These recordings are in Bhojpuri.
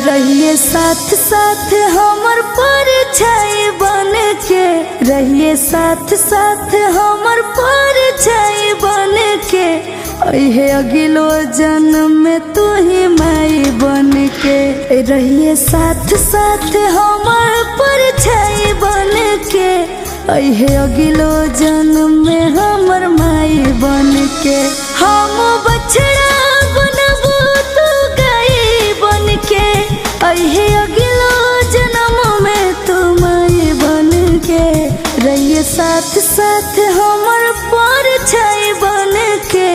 रहिए साथ साथ हमर परछाई बन के, रहिए साथ साथ हमर परछाई बन के, अहे अगिलो जन्म में तू ही माई बन के। रहिए साथ साथ हमर परछाई बन के, अहे अगिलो जन्म में हमर माई बन के। हम बछड़ा बनबू तू गाय बन के, अहे अगिलो जन्म में तू माई बन के। रहिए साथ साथ हमर परछाई बन के,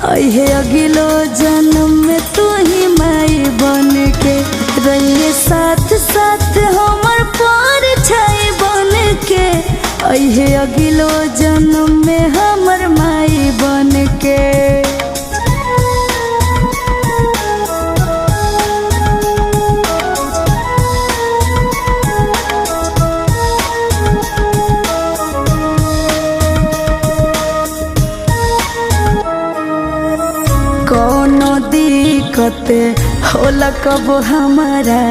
अहे अगिलो जन्म में तू ही माई बन के। रहिए साथ साथ हमर परछाई बन के, अहे अगिलो जन्म में हमर माई बन के। कोनो दिक्कत होला कब हमारा,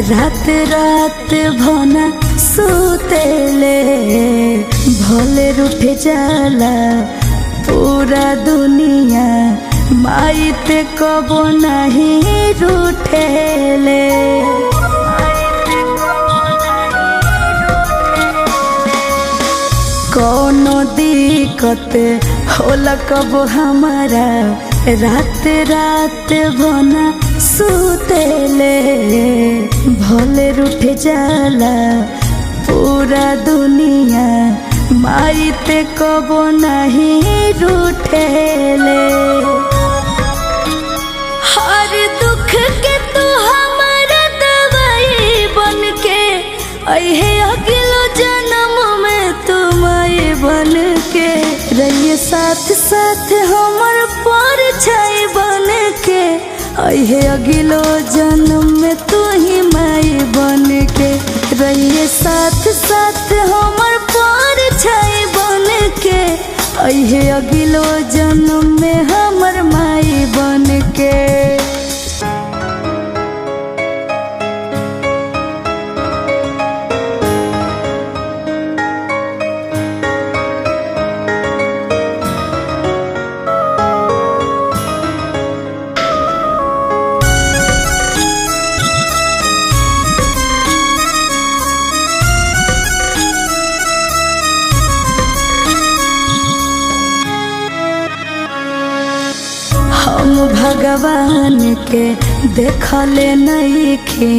रात रात भना सुतेले, भले रूठ जाला पूरा दुनिया, माई ते कबो नहीं रूठेले। कोनो दिक्कत होला कब हमारा, रात रात भना सुतेले, भले रूठ जाला पूरा दुनिया, माई ते कबो नहीं रूठेले। हर दुख के तू हमारा दवाई बन के, अहे अगिलो जन्म में तू माई बन के। रहिए साथ साथ हमर परछाई बन के, अहे अगिलो जन्म में तू ही माई बन के। रहिए साथ साथ हमर परछाई बन के, अहे अगिलो जन्म में हमर माई बन के। हम भगवान के देखले नइखे,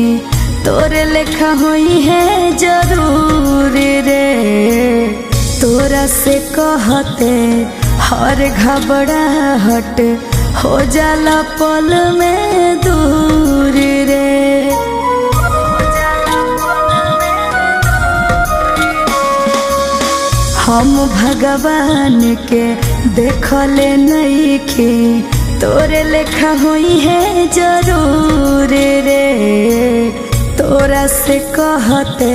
तोरे लेखा होई है जरूर रे। तोरा से कहते हर घबराहट हो जाला पल में दूर रे। हम भगवान के देखले नइखे, तोरे लेखा हुई है जरूर रे। तोरा से कहते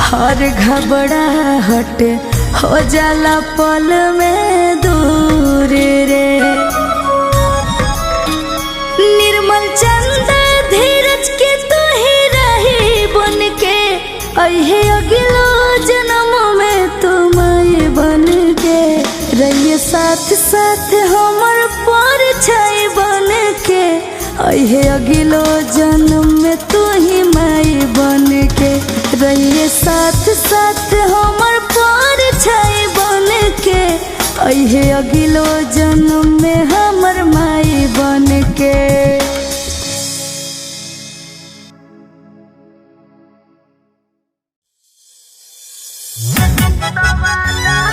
हर घबराहट हो जाला पल में दूर रे। निर्मल चंद धीरज के तू ही रही बन के, अहे अगिलो जन्म में तू माई बन के। रहिए साथ साथ हमर परछाई बन के, अहे अगिलो जन्म में तू ही माई बन के। रहिए साथ साथ हमर परछाई बन के, अहे अगिलो जन्म में हमर माई बन के। Bye.